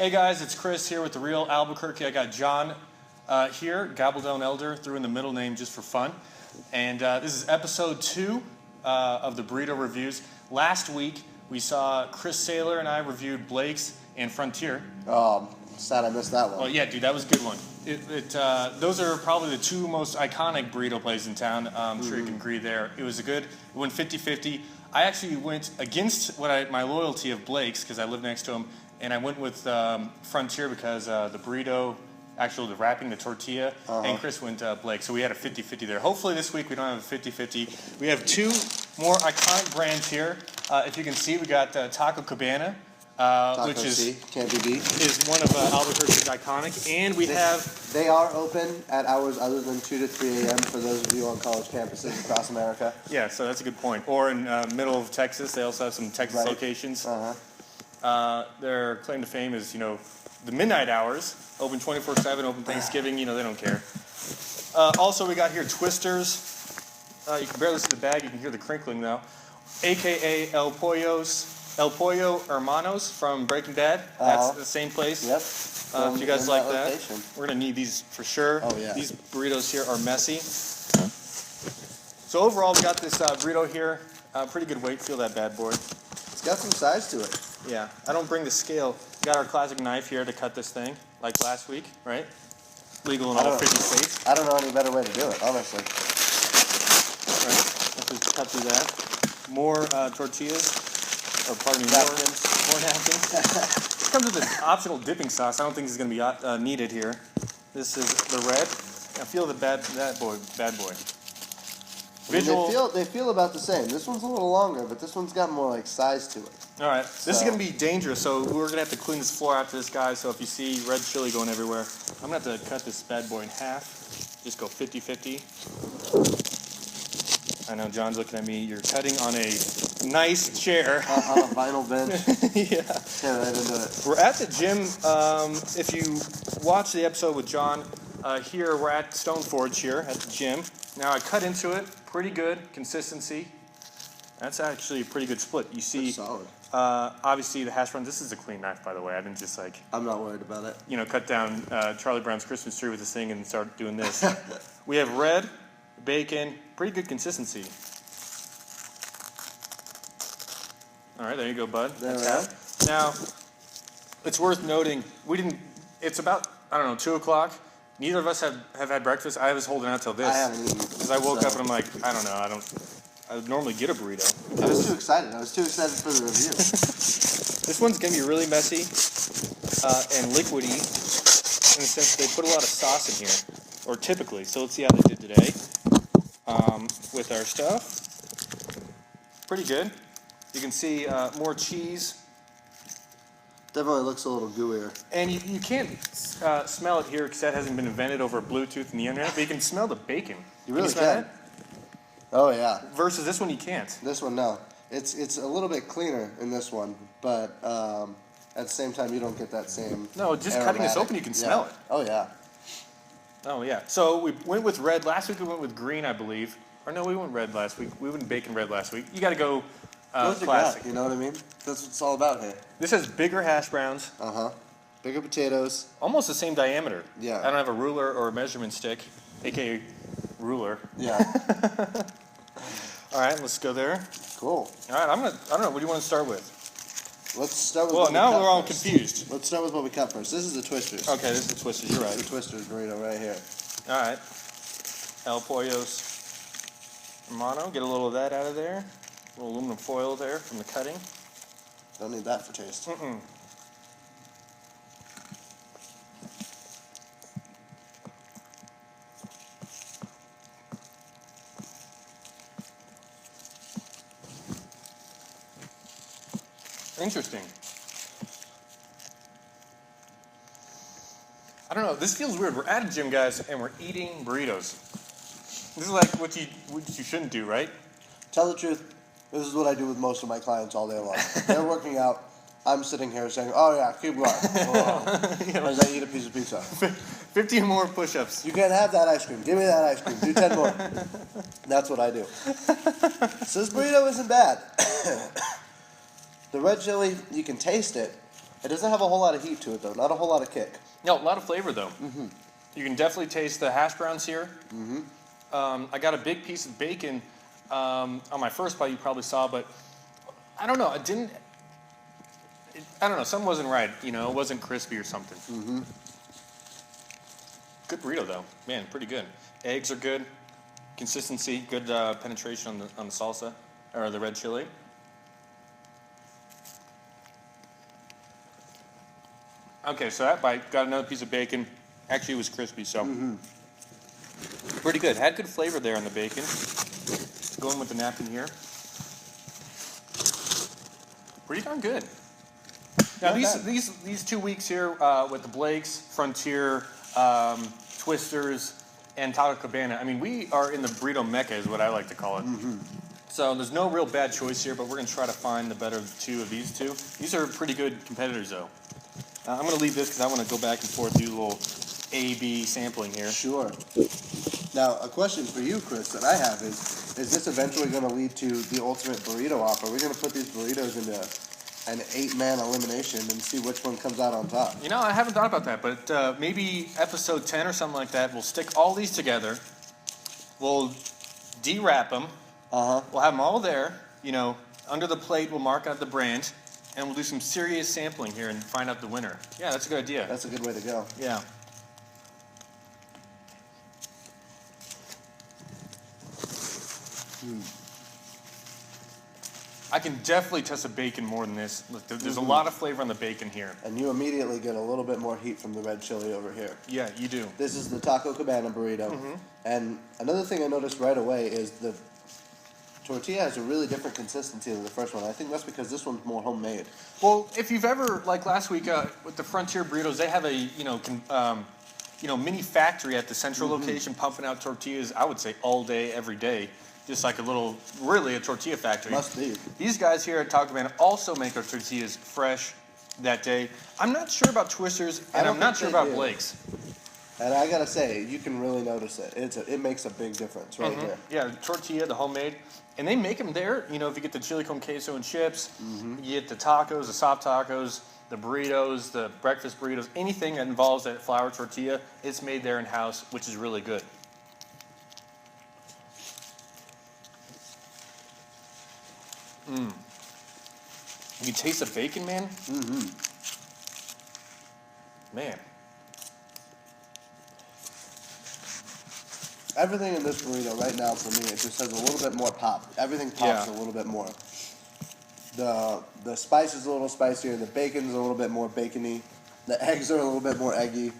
Hey guys, it's Chris here with the real Albuquerque. I got Jon here, Jon Elder, threw in the middle name just for fun. And this is episode 2 of the Burrito Reviews. Last week, we saw Chris Saylor and I reviewed Blake's and Frontier. Oh, sad I missed that one. Well, yeah, dude, that was a good one. Those are probably the 2 most iconic burrito places in town. I'm sure you can agree there. It was it went 50-50. I actually went against my loyalty of Blake's because I live next to him, and I went with Frontier because the burrito, the wrapping, the tortilla, and Chris went Blake. So we had a 50-50 there. Hopefully this week we don't have a 50-50. We have 2 more iconic brands here. If you can see, we got Taco Cabana, which is one of Albuquerque's iconic, and they are open at hours other than 2 to 3 a.m. for those of you on college campuses across America. Yeah, so that's a good point. Or in middle of Texas, they also have some Texas locations. Their claim to fame is, the midnight hours, open 24/7, open Thanksgiving, they don't care. Also, we got here Twisters. You can barely see the bag, you can hear the crinkling though. AKA El Pollo Hermanos from Breaking Bad. That's the same place. Yep. If you guys like that, we're going to need these for sure. Oh, yeah. These burritos here are messy. So overall, we got this burrito here. Pretty good weight. Feel that bad boy. It's got some size to it. Yeah. I don't bring the scale. We got our classic knife here to cut this thing, like last week, right? Legal in all 50 states. I don't know any better way to do it, honestly. Right. Let's just cut through that. More tortillas. Or pardon me, more napkins. It comes with an optional dipping sauce. I don't think this is going to be needed here. This is the red. I feel the bad boy. Visual. They feel about the same. This one's a little longer, but this one's got more like size to it. All right. This is going to be dangerous, so we're going to have to clean this floor after this, guys. So if you see red chili going everywhere, I'm going to have to cut this bad boy in half. Just go 50-50. I know John's looking at me. You're cutting on a nice chair. On a vinyl bench. Yeah. Yeah, right into it. We're at the gym. If you watch the episode with John, here we're at Stone Forge here at the gym. Now I cut into it. Pretty good consistency. That's actually a pretty good split. You see, that's solid. Obviously the hash browns. This is a clean knife, by the way. I didn't just I'm not worried about it. Cut down Charlie Brown's Christmas tree with this thing and start doing this. We have red, bacon, pretty good consistency. All right, there you go, bud. That's Now, it's worth noting, it's about, 2 o'clock. Neither of us have had breakfast. I was holding out till this. I haven't eaten. Because I woke up and I'm like, I don't know, I would normally get a burrito. I was too excited. I was too excited for the review. This one's going to be really messy and liquidy in the sense that they put a lot of sauce in here, or typically. So let's see how they did today with our stuff. Pretty good. You can see more cheese. Definitely looks a little gooier. And you can't smell it here because that hasn't been invented over Bluetooth and the internet, but you can smell the bacon. You really smell can. That? Oh, yeah. Versus this one, you can't. This one, no. It's a little bit cleaner in this one, but at the same time, you don't get that same No, just cutting this open, you can smell it. Oh, yeah. Oh, yeah. So we went with red. Last week we went with green, I believe. Or no, we went red last week. We went bacon red last week. You got to go classic. You know what I mean? That's what it's all about here. This has bigger hash browns. Bigger potatoes. Almost the same diameter. Yeah. I don't have a ruler or a measurement stick, a.k.a. ruler. Yeah. All right, let's go there. Cool. All right, I don't know. What do you want to start with? Let's start with Well, now we're all confused. Let's start with what we cut first. This is the Twisters. Okay, this is the Twisters. You're right. The Twisters burrito right here. All right. El Pollos Hermano. Get a little of that out of there. A little aluminum foil there from the cutting. Don't need that for taste. Interesting. I don't know. This feels weird. We're at a gym, guys, and we're eating burritos. This is like what you shouldn't do, right? Tell the truth. This is what I do with most of my clients all day long. They're working out. I'm sitting here saying, "Oh yeah, keep going." As I eat a piece of pizza. 50 more push-ups. You can't have that ice cream. Give me that ice cream. Do 10 more. That's what I do. So this burrito isn't bad. The red chili, you can taste it, It doesn't have a whole lot of heat to it, though. Not a whole lot of kick. No, a lot of flavor, though. Mm-hmm. You can definitely taste the hash browns here. Mm-hmm. I got a big piece of bacon on my first bite. You probably saw, but I don't know. I don't know. Something wasn't right. You know, it wasn't crispy or something. Mm-hmm. Good burrito, though. Man, pretty good. Eggs are good. Consistency, good penetration on the salsa or the red chili. Okay, so that bite got another piece of bacon. Actually, it was crispy, so pretty good. Had good flavor there on the bacon. Going with the napkin here. Pretty darn good. Now these 2 weeks here with the Blakes, Frontier, Twisters, and Taco Cabana. I mean, we are in the burrito mecca, is what I like to call it. Mm-hmm. So there's no real bad choice here, but we're going to try to find the better two of these two. These are pretty good competitors, though. I'm going to leave this because I want to go back and forth, do a little A/B sampling here. Sure. Now, a question for you, Chris, that I have is this eventually going to lead to the ultimate burrito offer? We're going to put these burritos into an 8-man elimination and see which one comes out on top. You know, I haven't thought about that, but maybe episode 10 or something like that, we'll stick all these together. We'll de-wrap them. Uh-huh. We'll have them all there. You know, under the plate, we'll mark out the brand. And we'll do some serious sampling here and find out the winner. Yeah, that's a good idea. That's a good way to go. Yeah. I can definitely test the bacon more than this. Look, there's a lot of flavor on the bacon here. And you immediately get a little bit more heat from the red chili over here. Yeah, you do. This is the Taco Cabana burrito. Mm-hmm. And another thing I noticed right away is the tortilla has a really different consistency than the first one. I think that's because this one's more homemade. Well, if you've ever, like last week with the Frontier burritos, they have a mini factory at the central location pumping out tortillas. I would say all day, every day, just like a tortilla factory. Must be. These guys here at Taco Cabana also make our tortillas fresh that day. I'm not sure about Twisters, and I'm not sure about Blake's. And I gotta say, you can really notice it. It makes a big difference right there. Yeah, the tortilla, the homemade. And they make them there. You know, if you get the chili con queso and chips, you get the tacos, the soft tacos, the burritos, the breakfast burritos, anything that involves that flour tortilla, it's made there in-house, which is really good. You can taste the bacon, man? Man. Everything in this burrito right now, for me, it just has a little bit more pop. Everything pops a little bit more. The spice is a little spicier. The bacon's a little bit more bacony. The eggs are a little bit more eggy.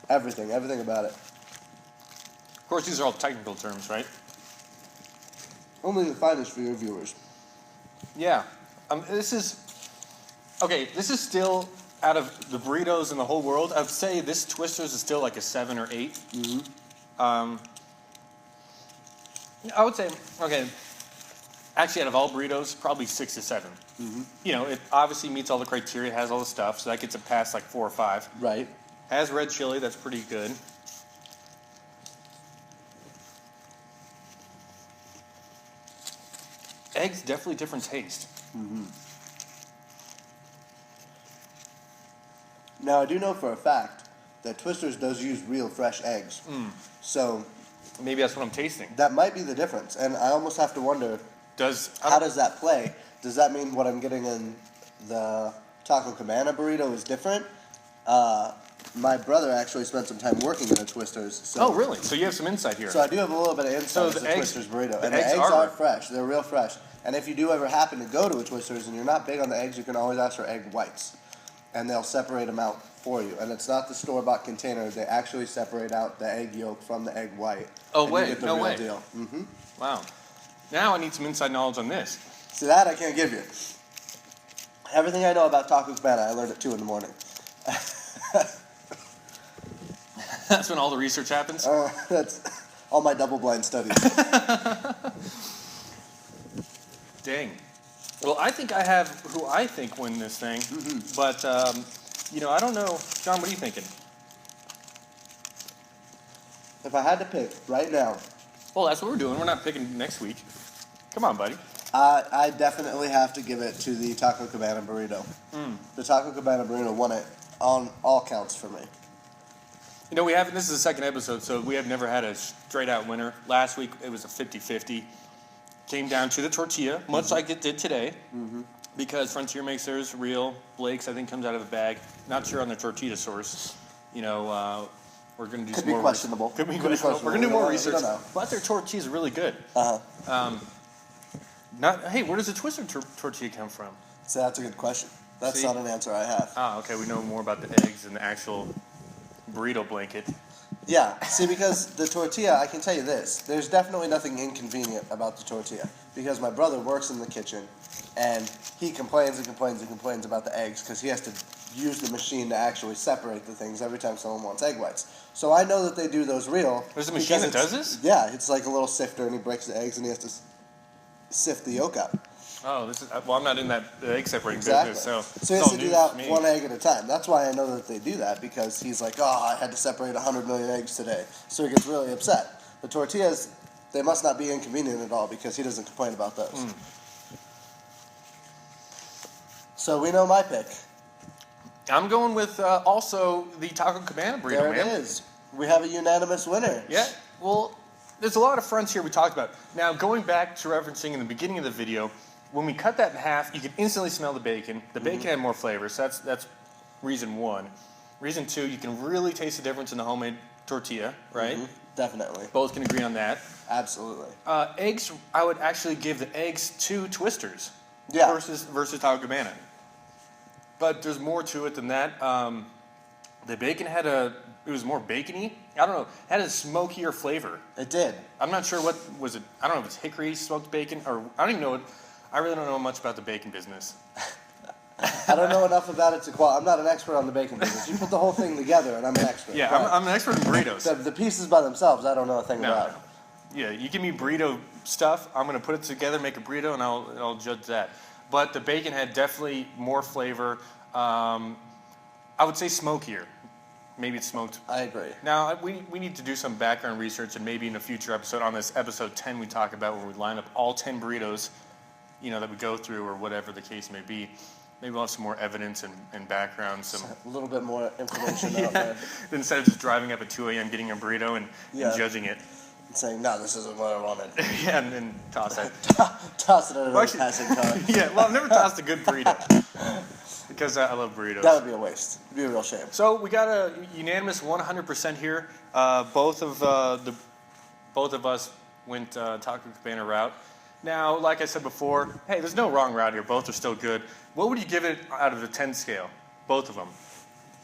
Everything about it. Of course, these are all technical terms, right? Only the finest for your viewers. Yeah. This is still, out of the burritos in the whole world, I'd say this Twister's is still like a 7 or 8. I would say, actually out of all burritos, probably 6 to 7. You know, it obviously meets all the criteria, has all the stuff, so that gets it past like 4 or 5. Right. Has red chili, that's pretty good. Eggs, definitely different taste. Now, I do know for a fact that Twister's does use real fresh eggs. So maybe that's what I'm tasting. that might be the difference. And I almost have to wonder, How does that play? Does that mean what I'm getting in the Taco Cabana burrito is different? My brother actually spent some time working in a Twister's. So, oh, really? So you have some insight here. So I do have a little bit of insight into the Twister's burrito. And the eggs are fresh. They're real fresh. And if you do ever happen to go to a Twister's and you're not big on the eggs, you can always ask for egg whites. And they'll separate them out for you. And it's not the store-bought container. They actually separate out the egg yolk from the egg white. Oh, wait. No way. Deal. Wow. Now I need some inside knowledge on this. See, that I can't give you. Everything I know about Taco Cabana, I learned at 2 in the morning. That's when all the research happens? That's all my double-blind studies. Dang. Well, I think I have who I think win this thing. But, I don't know. John, what are you thinking? If I had to pick right now. Well, that's what we're doing. We're not picking next week. Come on, buddy. I definitely have to give it to the Taco Cabana burrito. The Taco Cabana burrito won it on all counts for me. You know, this is the second episode, so we have never had a straight-out winner. Last week, it was a 50-50. Came down to the tortilla, much like it did today, because Frontier makes theirs real. Blake's, I think, comes out of a bag. Not sure on the tortilla source. You know, we're going to do some more. Questionable. Could be questionable. We're going to do more research. But their tortilla is really good. Hey, where does the Twister tortilla come from? So that's a good question. That's not an answer I have. Ah, okay. We know more about the eggs and the actual burrito blanket. Yeah. See, because the tortilla, I can tell you this. There's definitely nothing inconvenient about the tortilla. Because my brother works in the kitchen, and he complains and complains and complains about the eggs because he has to use the machine to actually separate the things every time someone wants egg whites. So I know that they do those real. There's a machine that does this? Yeah. It's like a little sifter, and he breaks the eggs, and he has to sift the yolk out. Oh, I'm not in that egg separating business, so he has to do that one egg at a time. That's why I know that they do that, because he's like, I had to separate 100 million eggs today. So he gets really upset. The tortillas, they must not be inconvenient at all, because he doesn't complain about those. So we know my pick. I'm going with also the Taco Cabana burrito, There it is. We have a unanimous winner. Yeah, well, there's a lot of fronts here we talked about. Now, going back to referencing in the beginning of the video, when we cut that in half, you can instantly smell the bacon. The bacon had more flavor, so that's reason one. Reason two, you can really taste the difference in the homemade tortilla, right? Definitely. Both can agree on that. Absolutely. Eggs, I would actually give the eggs to Twisters versus Taco Cabana. But there's more to it than that. The bacon it was more bacony. I don't know. It had a smokier flavor. It did. I'm not sure what was it. I don't know if it's hickory smoked bacon or I don't even know. I really don't know much about the bacon business. I don't know enough about it to qualify. I'm not an expert on the bacon business. You put the whole thing together, and I'm an expert. Yeah, I'm an expert in burritos. The pieces by themselves, I don't know a thing about. Yeah, you give me burrito stuff, I'm going to put it together, make a burrito, and I'll judge that. But the bacon had definitely more flavor. I would say smokier. Maybe it's smoked. I agree. Now, we need to do some background research, and maybe in a future episode, on this episode 10 we talk about, where we line up all 10 burritos, that we go through, or whatever the case may be. Maybe we'll have some more evidence and background. A little bit more information out there. Instead of just driving up at 2 a.m., getting a burrito and judging it. And saying, no, this isn't what I wanted. Yeah, and then toss it. Toss it at a passing car. Yeah, well, I've never tossed a good burrito. Because I love burritos. That would be a waste. It would be a real shame. So we got a unanimous 100% here. Both of us went Taco Cabana route. Now, like I said before, hey, there's no wrong route here. Both are still good. What would you give it out of the 10 scale? Both of them.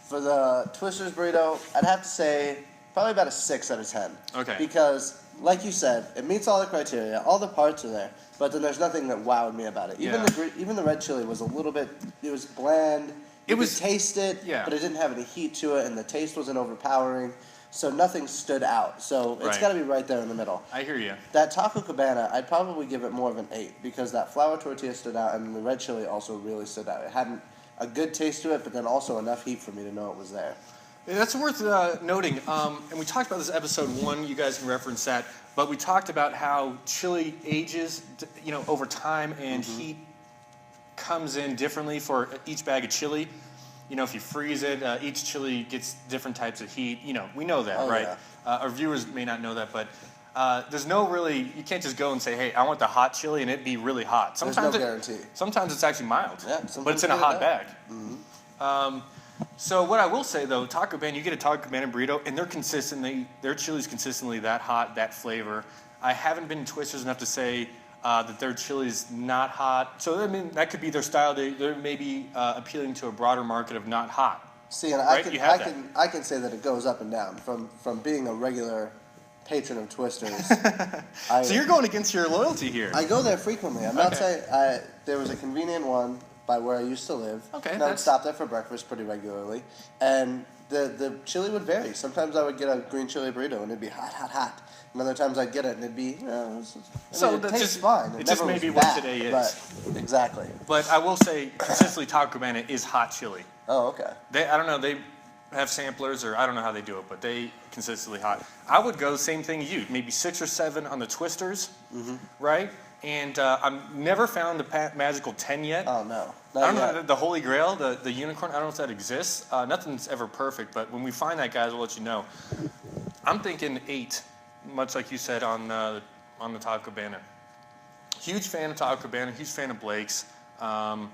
For the Twister's burrito, I'd have to say probably about a 6 out of 10. Okay. Because, like you said, it meets all the criteria. All the parts are there. But then there's nothing that wowed me about it. Even the red chili was a little bit, it was bland. You could taste it, but it didn't have any heat to it, and the taste wasn't overpowering. So nothing stood out. So it's got to be right there in the middle. I hear you. That Taco Cabana, I'd probably give it more of an 8 because that flour tortilla stood out, and the red chili also really stood out. It had a good taste to it, but then also enough heat for me to know it was there. Yeah, that's worth noting. And we talked about this episode 1. You guys can reference that. But we talked about how chili ages, over time, and heat comes in differently for each bag of chili. If you freeze it, each chili gets different types of heat. We know that, right? Yeah. Our viewers may not know that, but there's you can't just go and say, hey, I want the hot chili, and it be really hot. There's no guarantee. Sometimes it's actually mild, but it's in a hot bag. So what I will say, though, Taco Cabana, you get a Taco Cabana burrito, and their chili's consistently that hot, that flavor. I haven't been Twisters enough to say that their chili's not hot. So, I mean, that could be their style. They're maybe appealing to a broader market of not hot. See, and I can say that it goes up and down. From being a regular patron of Twisters. So you're going against your loyalty here. I go there frequently. I'm not saying there was a convenient one by where I used to live. Okay. And I would stop there for breakfast pretty regularly. And the chili would vary. Sometimes I would get a green chili burrito and it'd be hot, hot, hot. And other times I'd get it and it'd be, it tastes fine. It just may be what today is. But, exactly. But I will say, consistently, Taco Cabana is hot chili. Oh, okay. I don't know, they have samplers, or I don't know how they do it, but they consistently hot. I would go same thing as you, maybe 6 or 7 on the Twisters, right? And I've never found the magical 10 yet. Oh, no. I don't know, the Holy Grail, the unicorn, I don't know if that exists. Nothing's ever perfect, but when we find that, guys, we'll let you know. I'm thinking 8, much like you said on the Taco Cabana. Huge fan of Taco Cabana, huge fan of Blake's. Well,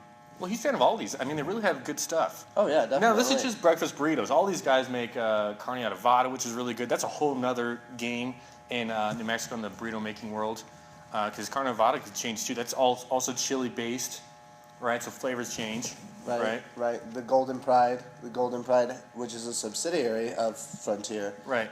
huge fan of all these. I mean, they really have good stuff. Oh, yeah, definitely. Now, this is just breakfast burritos. All these guys make carne adobada, which is really good. That's a whole nother game in New Mexico in the burrito making world. Because carne adobada could change too. That's also chili based, right? So flavors change, right? Right. The Golden Pride, which is a subsidiary of Frontier. Right.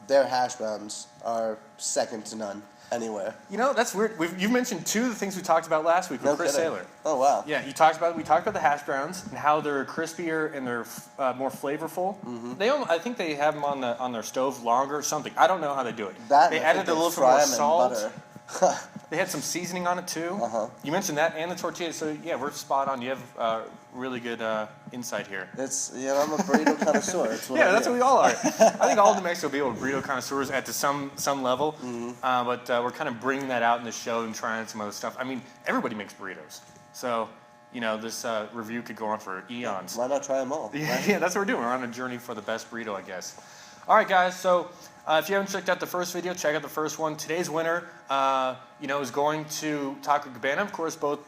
Their hash browns are second to none anywhere. You know, that's weird. You've mentioned 2 of the things we talked about last week with Chris Saylor. Oh, wow. Yeah, we talked about the hash browns and how they're crispier and they're more flavorful. Mm-hmm. I think they have them on their stove longer or something. I don't know how they do it. They added a little bit more salt. They had some seasoning on it too. You mentioned that and the tortillas, so yeah, we're spot on. You have really good insight here. I'm a burrito connoisseur. That's what we all are. I think all New Mexico people are burrito connoisseurs at some level, but we're kind of bringing that out in the show and trying some other stuff. I mean, everybody makes burritos, so this review could go on for eons. Why not try them all? Yeah, that's what we're doing. We're on a journey for the best burrito, I guess. All right, guys. So if you haven't checked out the first video, check out the first one. Today's winner, is going to Taco Cabana. Of course, both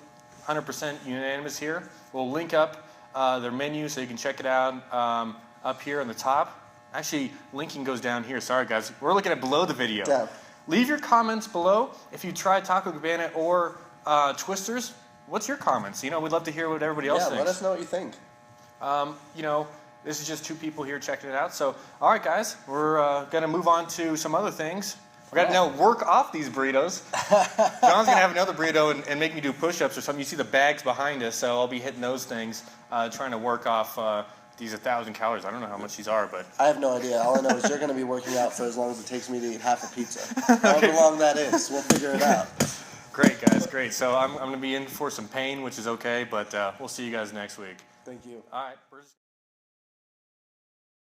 100% unanimous here. We'll link up their menu so you can check it out up here on the top. Actually, linking goes down here. Sorry, guys. We're looking at below the video. Yeah. Leave your comments below if you tried Taco Cabana or Twisters. What's your comments? We'd love to hear what everybody else thinks. Yeah, let us know what you think. This is just 2 people here checking it out. So, all right, guys, we're going to move on to some other things. We're going to now work off these burritos. John's going to have another burrito and make me do push-ups or something. You see the bags behind us, so I'll be hitting those things, trying to work off these 1,000 calories. I don't know how much these are, but... I have no idea. All I know is you're going to be working out for as long as it takes me to eat half a pizza. However long that is, we'll figure it out. Great, guys, great. So I'm going to be in for some pain, which is okay, but we'll see you guys next week. Thank you. All right.